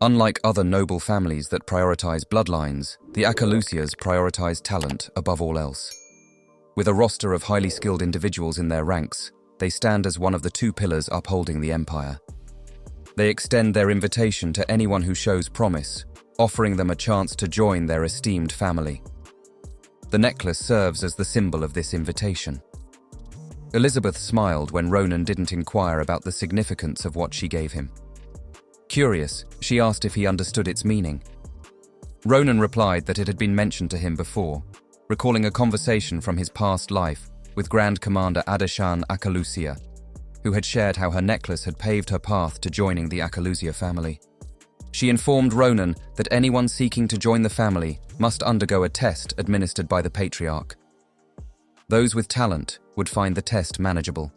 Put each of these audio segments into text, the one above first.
Unlike other noble families that prioritize bloodlines, the aalas prioritize talent above all else. With a roster of highly skilled individuals in their ranks, they stand as one of the two pillars upholding the empire. They extend their invitation to anyone who shows promise, offering them a chance to join their esteemed family. The necklace serves as the symbol of this invitation. Elizabeth smiled when Ronan didn't inquire about the significance of what she gave him. Curious, she asked if he understood its meaning. Ronan replied that it had been mentioned to him before, recalling a conversation from his past life with Grand Commander Adeshan Akalusia, who had shared how her necklace had paved her path to joining the Akalusia family. She informed Ronan that anyone seeking to join the family must undergo a test administered by the Patriarch. Those with talent would find the test manageable.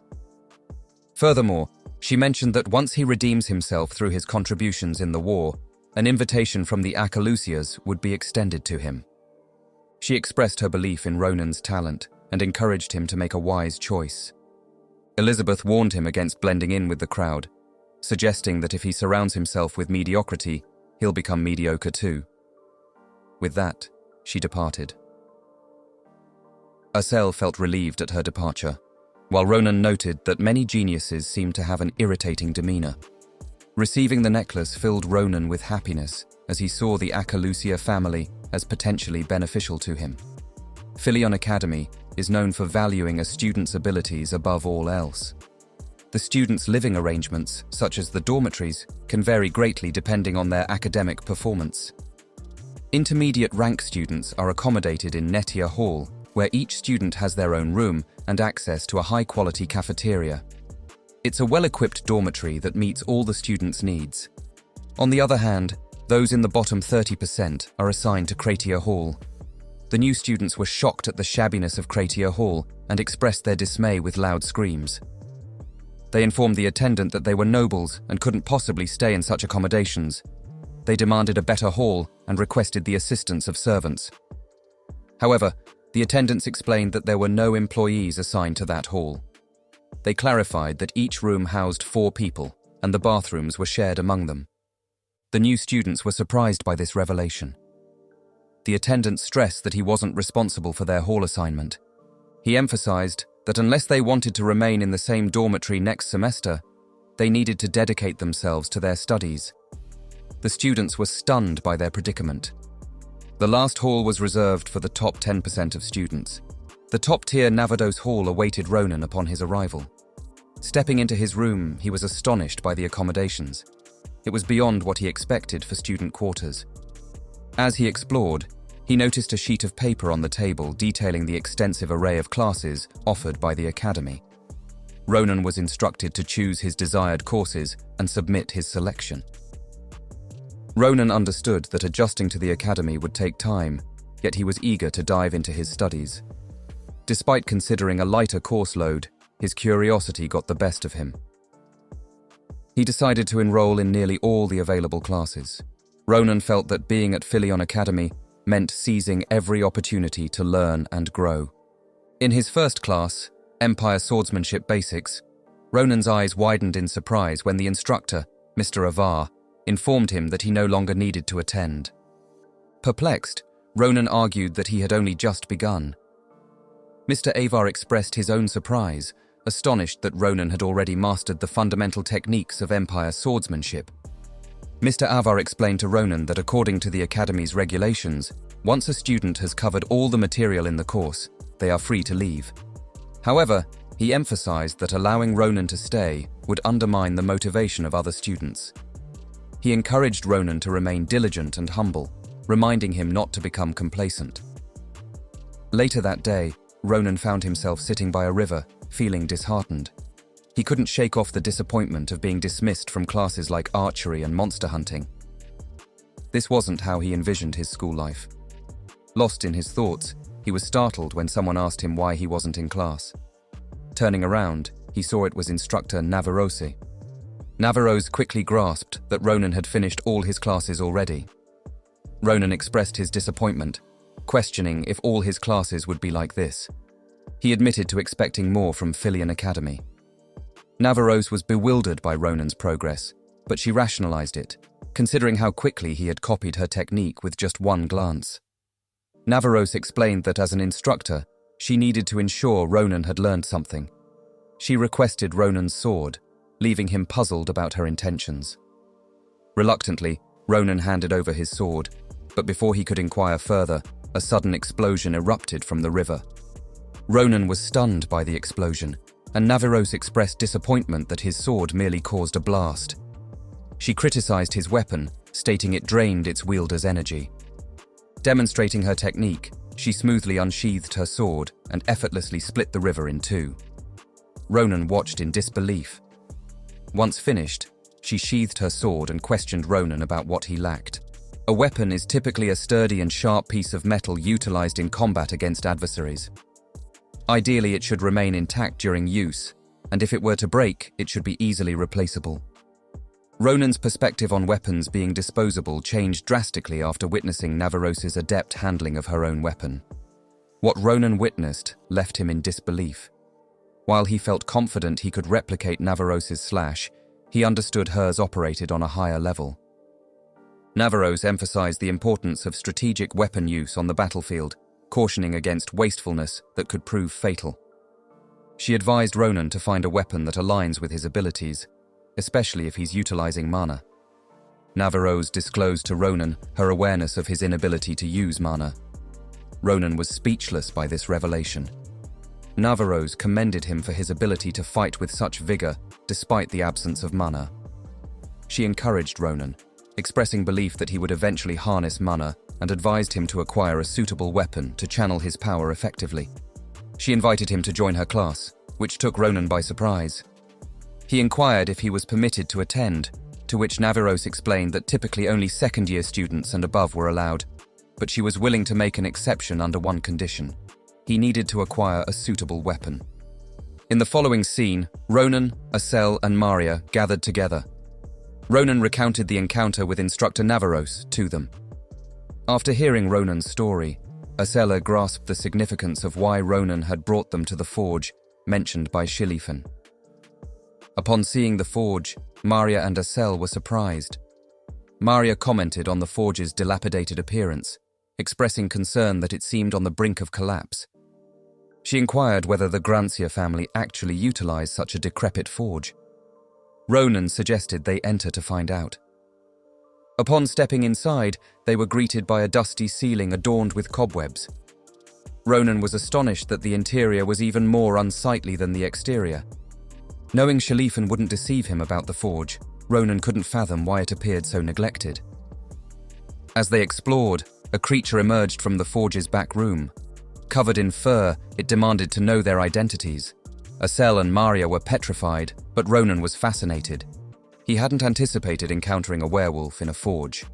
Furthermore, she mentioned that once he redeems himself through his contributions in the war, an invitation from the Akalusias would be extended to him. She expressed her belief in Ronan's talent and encouraged him to make a wise choice. Elizabeth warned him against blending in with the crowd, suggesting that if he surrounds himself with mediocrity, he'll become mediocre too. With that, she departed. Ursel felt relieved at her departure, while Ronan noted that many geniuses seemed to have an irritating demeanor. Receiving the necklace filled Ronan with happiness as he saw the Akalusia family as potentially beneficial to him. Philion Academy is known for valuing a student's abilities above all else. The students' living arrangements, such as the dormitories, can vary greatly depending on their academic performance. Intermediate rank students are accommodated in Netia Hall, where each student has their own room and access to a high-quality cafeteria. It's a well-equipped dormitory that meets all the students' needs. On the other hand, those in the bottom 30% are assigned to Kratia Hall. The new students were shocked at the shabbiness of Kratia Hall and expressed their dismay with loud screams. They informed the attendant that they were nobles and couldn't possibly stay in such accommodations. They demanded a better hall and requested the assistance of servants. However, the attendants explained that there were no employees assigned to that hall. They clarified that each room housed 4 people and the bathrooms were shared among them. The new students were surprised by this revelation. The attendant stressed that he wasn't responsible for their hall assignment. He emphasized that unless they wanted to remain in the same dormitory next semester, they needed to dedicate themselves to their studies. The students were stunned by their predicament. The last hall was reserved for the top 10% of students. The top-tier Navaros hall awaited Ronan upon his arrival. Stepping into his room, he was astonished by the accommodations. It was beyond what he expected for student quarters. As he explored, he noticed a sheet of paper on the table detailing the extensive array of classes offered by the academy. Ronan was instructed to choose his desired courses and submit his selection. Ronan understood that adjusting to the academy would take time, yet he was eager to dive into his studies. Despite considering a lighter course load, his curiosity got the best of him. He decided to enroll in nearly all the available classes. Ronan felt that being at Philion Academy meant seizing every opportunity to learn and grow. In his first class, Empire Swordsmanship Basics, Ronan's eyes widened in surprise when the instructor, Mr. Avar, informed him that he no longer needed to attend. Perplexed, Ronan argued that he had only just begun. Mr. Avar expressed his own surprise, astonished that Ronan had already mastered the fundamental techniques of Empire swordsmanship. Mr. Avar explained to Ronan that according to the Academy's regulations, once a student has covered all the material in the course, they are free to leave. However, he emphasized that allowing Ronan to stay would undermine the motivation of other students. He encouraged Ronan to remain diligent and humble, reminding him not to become complacent. Later that day, Ronan found himself sitting by a river, feeling disheartened. He couldn't shake off the disappointment of being dismissed from classes like archery and monster hunting. This wasn't how he envisioned his school life. Lost in his thoughts, he was startled when someone asked him why he wasn't in class. Turning around, he saw it was Instructor Navaros. Navaros quickly grasped that Ronan had finished all his classes already. Ronan expressed his disappointment, questioning if all his classes would be like this. He admitted to expecting more from Philion Academy. Navaros was bewildered by Ronan's progress, but she rationalized it, considering how quickly he had copied her technique with just one glance. Navaros explained that as an instructor, she needed to ensure Ronan had learned something. She requested Ronan's sword, leaving him puzzled about her intentions. Reluctantly, Ronan handed over his sword, but before he could inquire further, a sudden explosion erupted from the river. Ronan was stunned by the explosion, and Navaros expressed disappointment that his sword merely caused a blast. She criticized his weapon, stating it drained its wielder's energy. Demonstrating her technique, she smoothly unsheathed her sword and effortlessly split the river in two. Ronan watched in disbelief. Once finished, she sheathed her sword and questioned Ronan about what he lacked. A weapon is typically a sturdy and sharp piece of metal utilized in combat against adversaries. Ideally, it should remain intact during use, and if it were to break, it should be easily replaceable. Ronan's perspective on weapons being disposable changed drastically after witnessing Navaros's adept handling of her own weapon. What Ronan witnessed left him in disbelief. While he felt confident he could replicate Navaros's slash, he understood hers operated on a higher level. Navaros emphasized the importance of strategic weapon use on the battlefield, cautioning against wastefulness that could prove fatal. She advised Ronan to find a weapon that aligns with his abilities, especially if he's utilizing mana. Navaros disclosed to Ronan her awareness of his inability to use mana. Ronan was speechless by this revelation. Navaros commended him for his ability to fight with such vigor despite the absence of mana. She encouraged Ronan, expressing belief that he would eventually harness mana, and advised him to acquire a suitable weapon to channel his power effectively. She invited him to join her class, which took Ronan by surprise. He inquired if he was permitted to attend, to which Navaros explained that typically only second-year students and above were allowed, but she was willing to make an exception under one condition. He needed to acquire a suitable weapon. In the following scene, Ronan, Asel, and Maria gathered together. Ronan recounted the encounter with Instructor Navaros to them. After hearing Ronan's story, Asela grasped the significance of why Ronan had brought them to the forge mentioned by Shilifan. Upon seeing the forge, Maria and Asel were surprised. Maria commented on the forge's dilapidated appearance, expressing concern that it seemed on the brink of collapse. She inquired whether the Grancia family actually utilized such a decrepit forge. Ronan suggested they enter to find out. Upon stepping inside, they were greeted by a dusty ceiling adorned with cobwebs. Ronan was astonished that the interior was even more unsightly than the exterior. Knowing Shilifan wouldn't deceive him about the forge, Ronan couldn't fathom why it appeared so neglected. As they explored, a creature emerged from the forge's back room. Covered in fur, it demanded to know their identities. Asel and Maria were petrified, but Ronan was fascinated. He hadn't anticipated encountering a werewolf in a forge.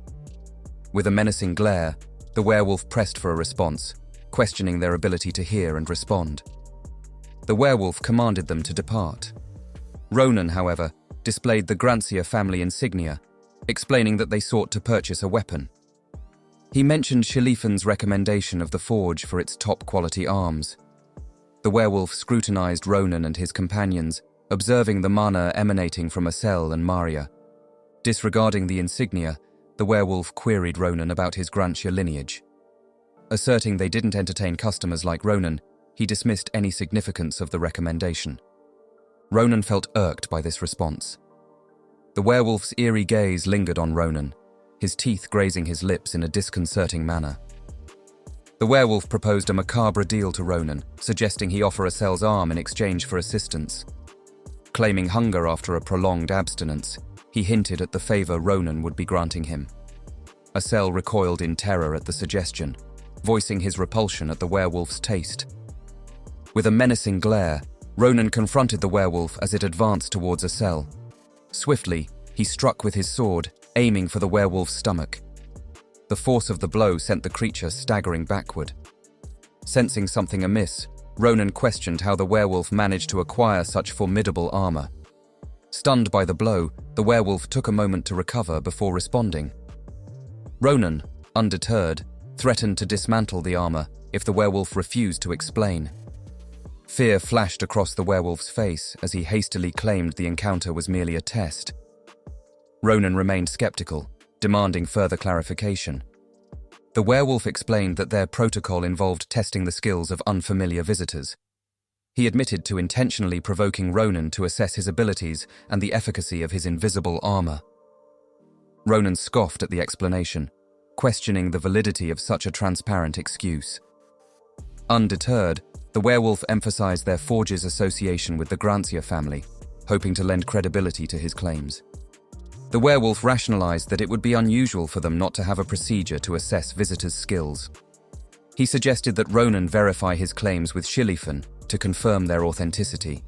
With a menacing glare, the werewolf pressed for a response, questioning their ability to hear and respond. The werewolf commanded them to depart. Ronan, however, displayed the Grancia family insignia, explaining that they sought to purchase a weapon. He mentioned Shilifan's recommendation of the forge for its top-quality arms. The werewolf scrutinized Ronan and his companions, observing the mana emanating from Asel and Maria. Disregarding the insignia, the werewolf queried Ronan about his Grancia lineage. Asserting they didn't entertain customers like Ronan, he dismissed any significance of the recommendation. Ronan felt irked by this response. The werewolf's eerie gaze lingered on Ronan, his teeth grazing his lips in a disconcerting manner. The werewolf proposed a macabre deal to Ronan, suggesting he offer Asel's arm in exchange for assistance. Claiming hunger after a prolonged abstinence, he hinted at the favor Ronan would be granting him. Asel recoiled in terror at the suggestion, voicing his repulsion at the werewolf's taste. With a menacing glare, Ronan confronted the werewolf as it advanced towards Asel. Swiftly, he struck with his sword, aiming for the werewolf's stomach. The force of the blow sent the creature staggering backward. Sensing something amiss, Ronan questioned how the werewolf managed to acquire such formidable armor. Stunned by the blow, the werewolf took a moment to recover before responding. Ronan, undeterred, threatened to dismantle the armor if the werewolf refused to explain. Fear flashed across the werewolf's face as he hastily claimed the encounter was merely a test. Ronan remained skeptical, demanding further clarification. The werewolf explained that their protocol involved testing the skills of unfamiliar visitors. He admitted to intentionally provoking Ronan to assess his abilities and the efficacy of his invisible armor. Ronan scoffed at the explanation, questioning the validity of such a transparent excuse. Undeterred, the werewolf emphasized their forge's association with the Grancia family, hoping to lend credibility to his claims. The werewolf rationalized that it would be unusual for them not to have a procedure to assess visitors' skills. He suggested that Ronan verify his claims with KingLeywin to confirm their authenticity.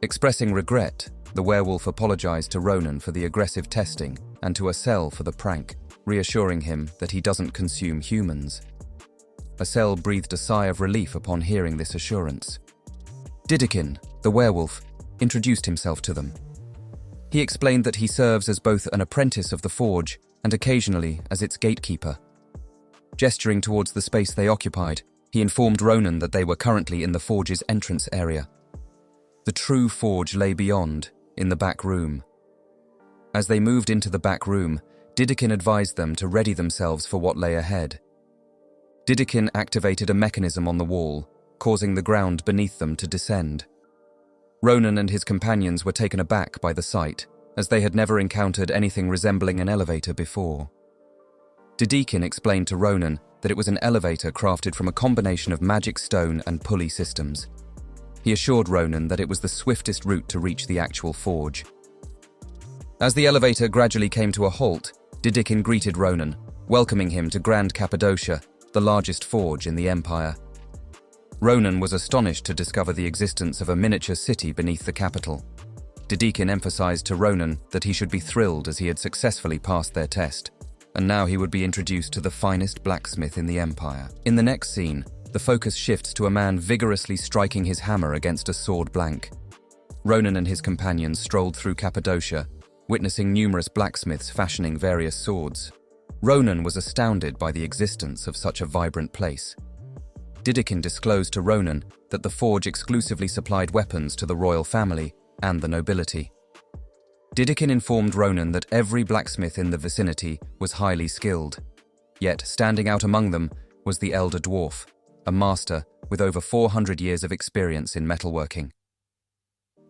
Expressing regret, the werewolf apologized to Ronan for the aggressive testing and to Asel for the prank, reassuring him that he doesn't consume humans. Asel breathed a sigh of relief upon hearing this assurance. Didikin, the werewolf, introduced himself to them. He explained that he serves as both an apprentice of the forge and occasionally as its gatekeeper. Gesturing towards the space they occupied, he informed Ronan that they were currently in the forge's entrance area. The true forge lay beyond, in the back room. As they moved into the back room, Didikin advised them to ready themselves for what lay ahead. Didikin activated a mechanism on the wall, causing the ground beneath them to descend. Ronan and his companions were taken aback by the sight, as they had never encountered anything resembling an elevator before. Didikin explained to Ronan that it was an elevator crafted from a combination of magic stone and pulley systems. He assured Ronan that it was the swiftest route to reach the actual forge. As the elevator gradually came to a halt, Didikin greeted Ronan, welcoming him to Grand Cappadocia, the largest forge in the Empire. Ronan was astonished to discover the existence of a miniature city beneath the capital. Didikin emphasized to Ronan that he should be thrilled as he had successfully passed their test, and now he would be introduced to the finest blacksmith in the Empire. In the next scene, the focus shifts to a man vigorously striking his hammer against a sword blank. Ronan and his companions strolled through Cappadocia, witnessing numerous blacksmiths fashioning various swords. Ronan was astounded by the existence of such a vibrant place. Didikin disclosed to Ronan that the forge exclusively supplied weapons to the royal family and the nobility. Didikin informed Ronan that every blacksmith in the vicinity was highly skilled. Yet, standing out among them was the elder dwarf, a master with over 400 years of experience in metalworking.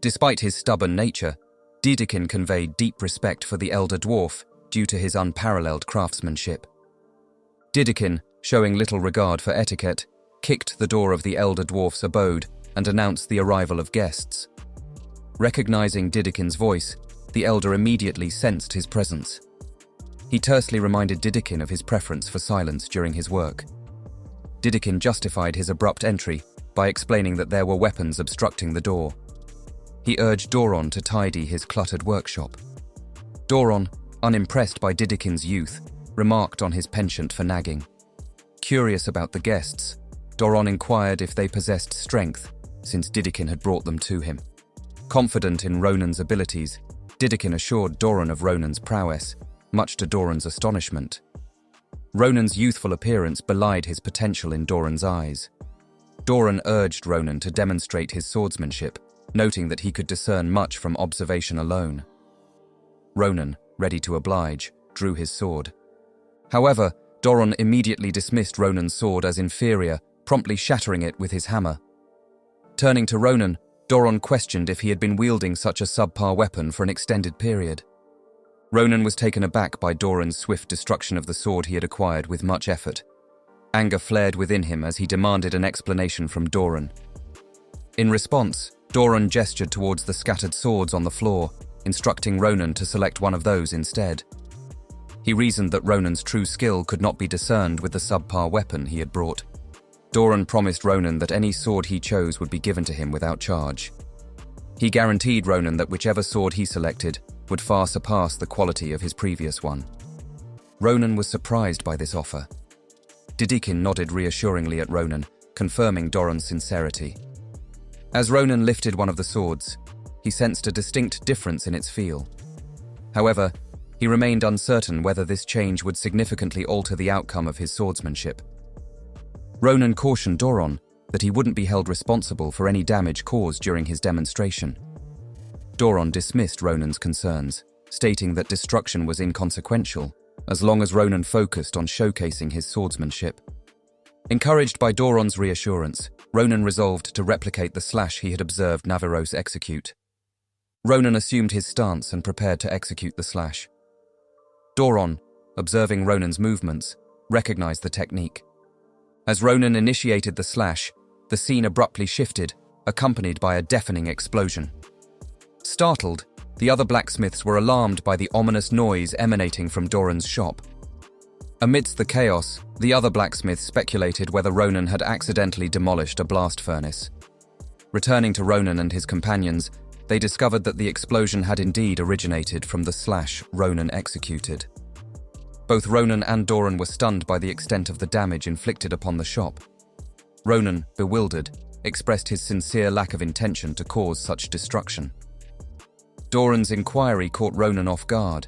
Despite his stubborn nature, Didikin conveyed deep respect for the elder dwarf due to his unparalleled craftsmanship. Didikin, showing little regard for etiquette, kicked the door of the elder dwarf's abode and announced the arrival of guests. Recognizing Didikin's voice, the elder immediately sensed his presence. He tersely reminded Didikin of his preference for silence during his work. Didikin justified his abrupt entry by explaining that there were weapons obstructing the door. He urged Doron to tidy his cluttered workshop. Doron, unimpressed by Didikin's youth, remarked on his penchant for nagging. Curious about the guests, Doron inquired if they possessed strength, since Didikin had brought them to him. Confident in Ronan's abilities, Didikin assured Doron of Ronan's prowess, much to Doron's astonishment. Ronan's youthful appearance belied his potential in Doron's eyes. Doron urged Ronan to demonstrate his swordsmanship, noting that he could discern much from observation alone. Ronan, ready to oblige, drew his sword. However, Doron immediately dismissed Ronan's sword as inferior, promptly shattering it with his hammer. Turning to Ronan, Doron questioned if he had been wielding such a subpar weapon for an extended period. Ronan was taken aback by Doron's swift destruction of the sword he had acquired with much effort. Anger flared within him as he demanded an explanation from Doron. In response, Doron gestured towards the scattered swords on the floor, instructing Ronan to select one of those instead. He reasoned that Ronan's true skill could not be discerned with the subpar weapon he had brought. Doron promised Ronan that any sword he chose would be given to him without charge. He guaranteed Ronan that whichever sword he selected would far surpass the quality of his previous one. Ronan was surprised by this offer. Didikin nodded reassuringly at Ronan, confirming Doron's sincerity. As Ronan lifted one of the swords, he sensed a distinct difference in its feel. However, he remained uncertain whether this change would significantly alter the outcome of his swordsmanship. Ronan cautioned Doron that he wouldn't be held responsible for any damage caused during his demonstration. Doron dismissed Ronan's concerns, stating that destruction was inconsequential, as long as Ronan focused on showcasing his swordsmanship. Encouraged by Doron's reassurance, Ronan resolved to replicate the slash he had observed Navaros execute. Ronan assumed his stance and prepared to execute the slash. Doron, observing Ronan's movements, recognized the technique. As Ronan initiated the slash, the scene abruptly shifted, accompanied by a deafening explosion. Startled, the other blacksmiths were alarmed by the ominous noise emanating from Doron's shop. Amidst the chaos, the other blacksmiths speculated whether Ronan had accidentally demolished a blast furnace. Returning to Ronan and his companions, they discovered that the explosion had indeed originated from the slash Ronan executed. Both Ronan and Doron were stunned by the extent of the damage inflicted upon the shop. Ronan, bewildered, expressed his sincere lack of intention to cause such destruction. Doron's inquiry caught Ronan off guard.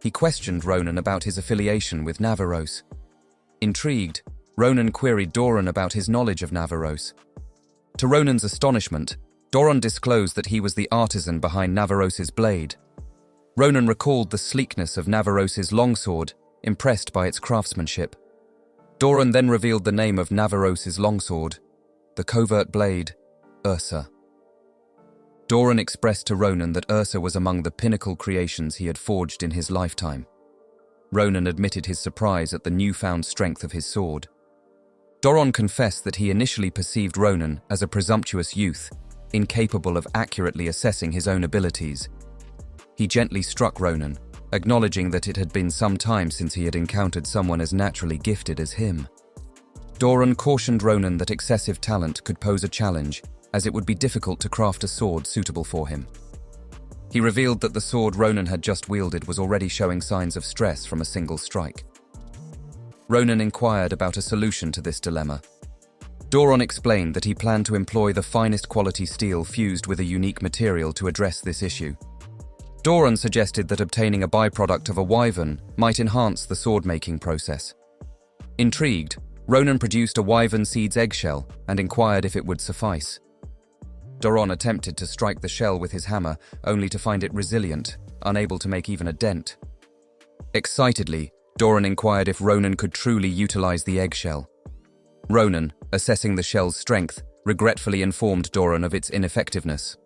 He questioned Ronan about his affiliation with Navaros. Intrigued, Ronan queried Doron about his knowledge of Navaros. To Ronan's astonishment, Doron disclosed that he was the artisan behind Navaros's blade. Ronan recalled the sleekness of Navaros's longsword, impressed by its craftsmanship. Doron then revealed the name of Navaros's longsword, the covert blade, Ursa. Doron expressed to Ronan that Ursa was among the pinnacle creations he had forged in his lifetime. Ronan admitted his surprise at the newfound strength of his sword. Doron confessed that he initially perceived Ronan as a presumptuous youth, incapable of accurately assessing his own abilities. He gently struck Ronan, acknowledging that it had been some time since he had encountered someone as naturally gifted as him. Doron cautioned Ronan that excessive talent could pose a challenge, as it would be difficult to craft a sword suitable for him. He revealed that the sword Ronan had just wielded was already showing signs of stress from a single strike. Ronan inquired about a solution to this dilemma. Doron explained that he planned to employ the finest quality steel fused with a unique material to address this issue. Doron suggested that obtaining a byproduct of a wyvern might enhance the sword-making process. Intrigued, Ronan produced a wyvern seed's eggshell and inquired if it would suffice. Doron attempted to strike the shell with his hammer, only to find it resilient, unable to make even a dent. Excitedly, Doron inquired if Ronan could truly utilize the eggshell. Ronan, assessing the shell's strength, regretfully informed Doron of its ineffectiveness.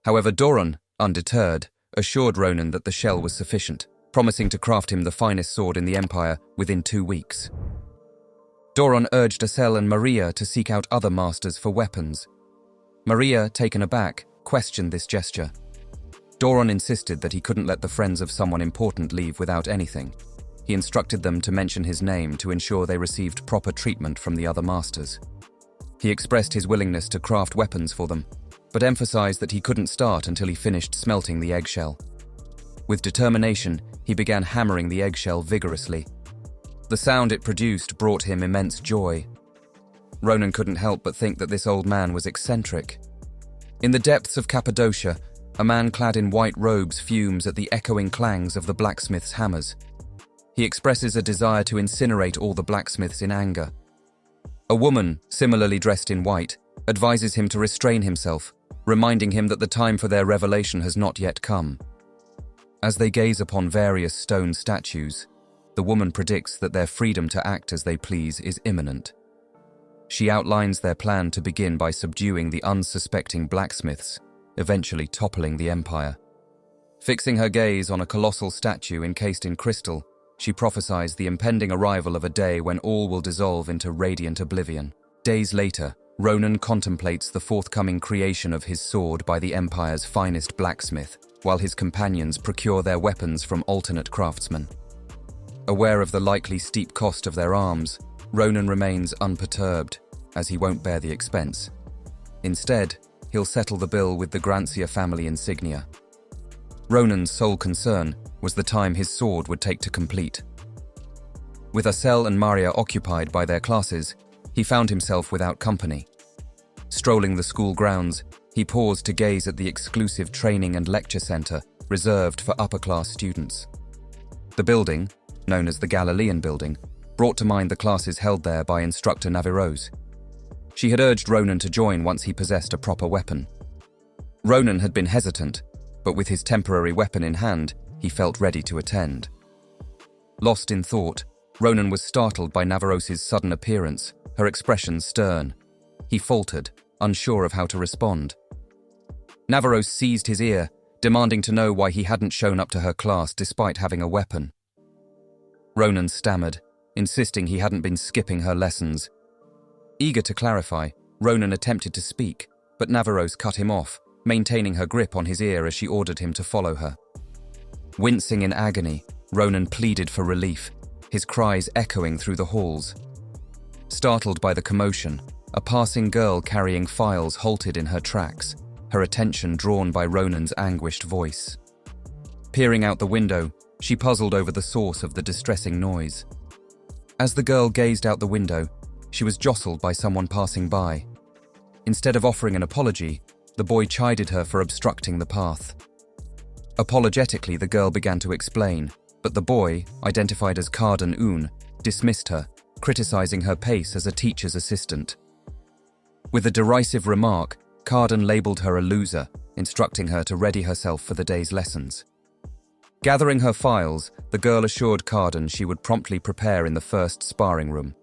However, Doron, undeterred, assured Ronan that the shell was sufficient, promising to craft him the finest sword in the Empire within 2 weeks. Doron urged Acel and Maria to seek out other masters for weapons. Maria, taken aback, questioned this gesture. Doron insisted that he couldn't let the friends of someone important leave without anything. He instructed them to mention his name to ensure they received proper treatment from the other masters. He expressed his willingness to craft weapons for them, but emphasized that he couldn't start until he finished smelting the eggshell. With determination, he began hammering the eggshell vigorously. The sound it produced brought him immense joy. Ronan couldn't help but think that this old man was eccentric. In the depths of Cappadocia, a man clad in white robes fumes at the echoing clangs of the blacksmith's hammers. He expresses a desire to incinerate all the blacksmiths in anger. A woman, similarly dressed in white, advises him to restrain himself, reminding him that the time for their revelation has not yet come. As they gaze upon various stone statues, the woman predicts that their freedom to act as they please is imminent. She outlines their plan to begin by subduing the unsuspecting blacksmiths, eventually toppling the empire. Fixing her gaze on a colossal statue encased in crystal, she prophesies the impending arrival of a day when all will dissolve into radiant oblivion. Days later, Ronan contemplates the forthcoming creation of his sword by the Empire's finest blacksmith, while his companions procure their weapons from alternate craftsmen. Aware of the likely steep cost of their arms, Ronan remains unperturbed, as he won't bear the expense. Instead, he'll settle the bill with the Grancia family insignia. Ronan's sole concern was the time his sword would take to complete. With Acel and Maria occupied by their classes, he found himself without company. Strolling the school grounds, he paused to gaze at the exclusive training and lecture center reserved for upper-class students. The building, known as the Galilean Building, brought to mind the classes held there by Instructor Navaros. She had urged Ronan to join once he possessed a proper weapon. Ronan had been hesitant, but with his temporary weapon in hand, he felt ready to attend. Lost in thought, Ronan was startled by Navaros's sudden appearance, her expression stern. He faltered, unsure of how to respond. Navaros seized his ear, demanding to know why he hadn't shown up to her class despite having a weapon. Ronan stammered, insisting he hadn't been skipping her lessons. Eager to clarify, Ronan attempted to speak, but Navaros cut him off, maintaining her grip on his ear as she ordered him to follow her. Wincing in agony, Ronan pleaded for relief, his cries echoing through the halls. Startled by the commotion, a passing girl carrying files halted in her tracks, her attention drawn by Ronan's anguished voice. Peering out the window, she puzzled over the source of the distressing noise. As the girl gazed out the window, she was jostled by someone passing by. Instead of offering an apology, the boy chided her for obstructing the path. Apologetically, the girl began to explain, but the boy, identified as Carden Un, dismissed her, criticizing her pace as a teacher's assistant. With a derisive remark, Carden labeled her a loser, instructing her to ready herself for the day's lessons. Gathering her files, the girl assured Carden she would promptly prepare in the first sparring room.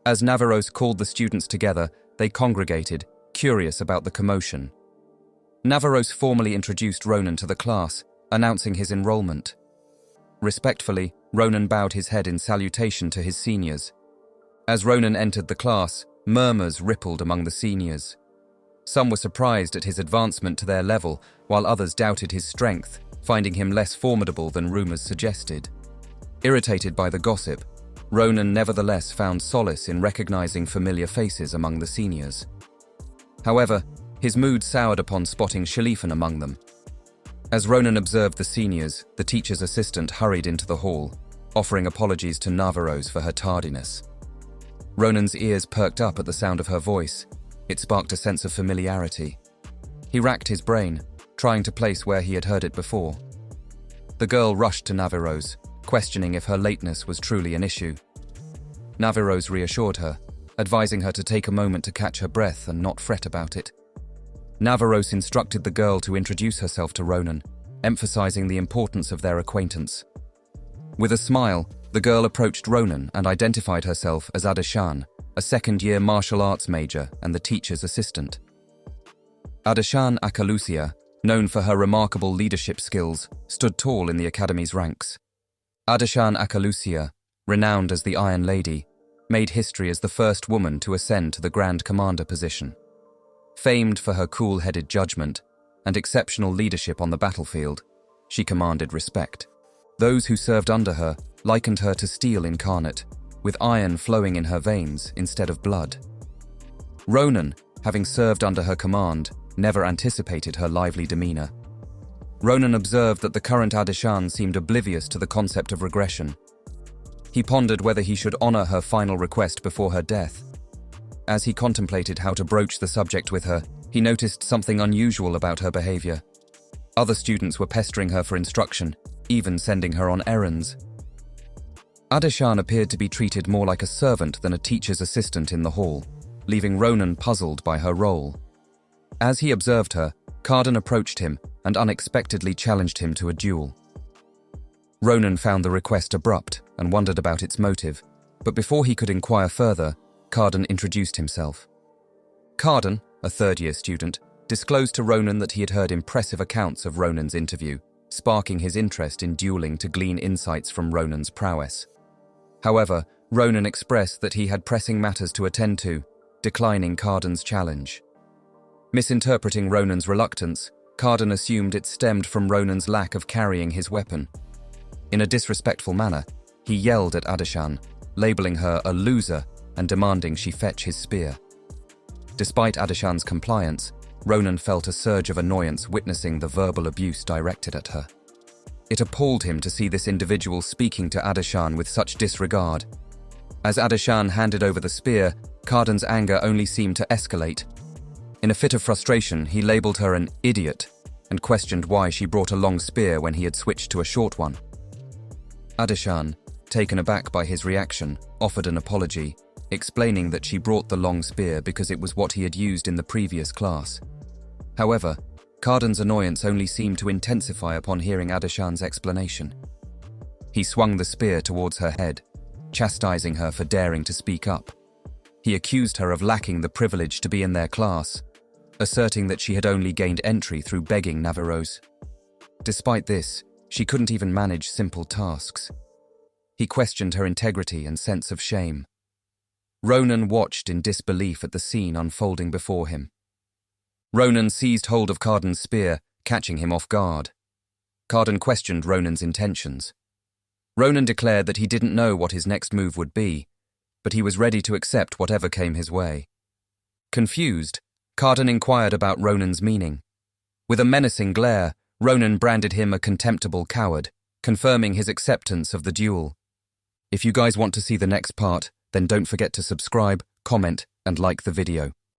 As Navaros called the students together, they congregated, curious about the commotion. Navaros formally introduced Ronan to the class, announcing his enrollment. Respectfully, Ronan bowed his head in salutation to his seniors. As Ronan entered the class, murmurs rippled among the seniors. Some were surprised at his advancement to their level, while others doubted his strength, finding him less formidable than rumors suggested. Irritated by the gossip, Ronan nevertheless found solace in recognizing familiar faces among the seniors. However, his mood soured upon spotting Shalifan among them. As Ronan observed the seniors, the teacher's assistant hurried into the hall, offering apologies to Navaros for her tardiness. Ronan's ears perked up at the sound of her voice. It sparked a sense of familiarity. He racked his brain, trying to place where he had heard it before. The girl rushed to Navaros, questioning if her lateness was truly an issue. Navaros reassured her, advising her to take a moment to catch her breath and not fret about it. Navaros instructed the girl to introduce herself to Ronan, emphasizing the importance of their acquaintance. With a smile, the girl approached Ronan and identified herself as Adeshan, a second-year martial arts major and the teacher's assistant. Adeshan Akalusia, known for her remarkable leadership skills, stood tall in the academy's ranks. Adeshan Akalusia, renowned as the Iron Lady, made history as the first woman to ascend to the Grand Commander position. Famed for her cool-headed judgment and exceptional leadership on the battlefield, she commanded respect. Those who served under her likened her to steel incarnate, with iron flowing in her veins instead of blood. Ronan, having served under her command, never anticipated her lively demeanor. Ronan observed that the current Adeshan seemed oblivious to the concept of regression. He pondered whether he should honor her final request before her death. As he contemplated how to broach the subject with her, he noticed something unusual about her behavior. Other students were pestering her for instruction, even sending her on errands. Adeshan appeared to be treated more like a servant than a teacher's assistant in the hall, leaving Ronan puzzled by her role. As he observed her, Carden approached him and unexpectedly challenged him to a duel. Ronan found the request abrupt and wondered about its motive, but before he could inquire further, Carden introduced himself. Carden, a third-year student, disclosed to Ronan that he had heard impressive accounts of Ronan's interview, sparking his interest in dueling to glean insights from Ronan's prowess. However, Ronan expressed that he had pressing matters to attend to, declining Carden's challenge. Misinterpreting Ronan's reluctance, Carden assumed it stemmed from Ronan's lack of carrying his weapon. In a disrespectful manner, he yelled at Adeshan, labeling her a loser and demanding she fetch his spear. Despite Adeshan's compliance, Ronan felt a surge of annoyance witnessing the verbal abuse directed at her. It appalled him to see this individual speaking to Adeshan with such disregard. As Adeshan handed over the spear, Carden's anger only seemed to escalate. In a fit of frustration, he labeled her an idiot and questioned why she brought a long spear when he had switched to a short one. Adeshan, taken aback by his reaction, offered an apology, explaining that she brought the long spear because it was what he had used in the previous class. However, Carden's annoyance only seemed to intensify upon hearing Adeshan's explanation. He swung the spear towards her head, chastising her for daring to speak up. He accused her of lacking the privilege to be in their class, asserting that she had only gained entry through begging Navaros. Despite this, she couldn't even manage simple tasks. He questioned her integrity and sense of shame. Ronan watched in disbelief at the scene unfolding before him. Ronan seized hold of Carden's spear, catching him off guard. Carden questioned Ronan's intentions. Ronan declared that he didn't know what his next move would be, but he was ready to accept whatever came his way. Confused, Carden inquired about Ronan's meaning. With a menacing glare, Ronan branded him a contemptible coward, confirming his acceptance of the duel. If you guys want to see the next part, then don't forget to subscribe, comment, and like the video.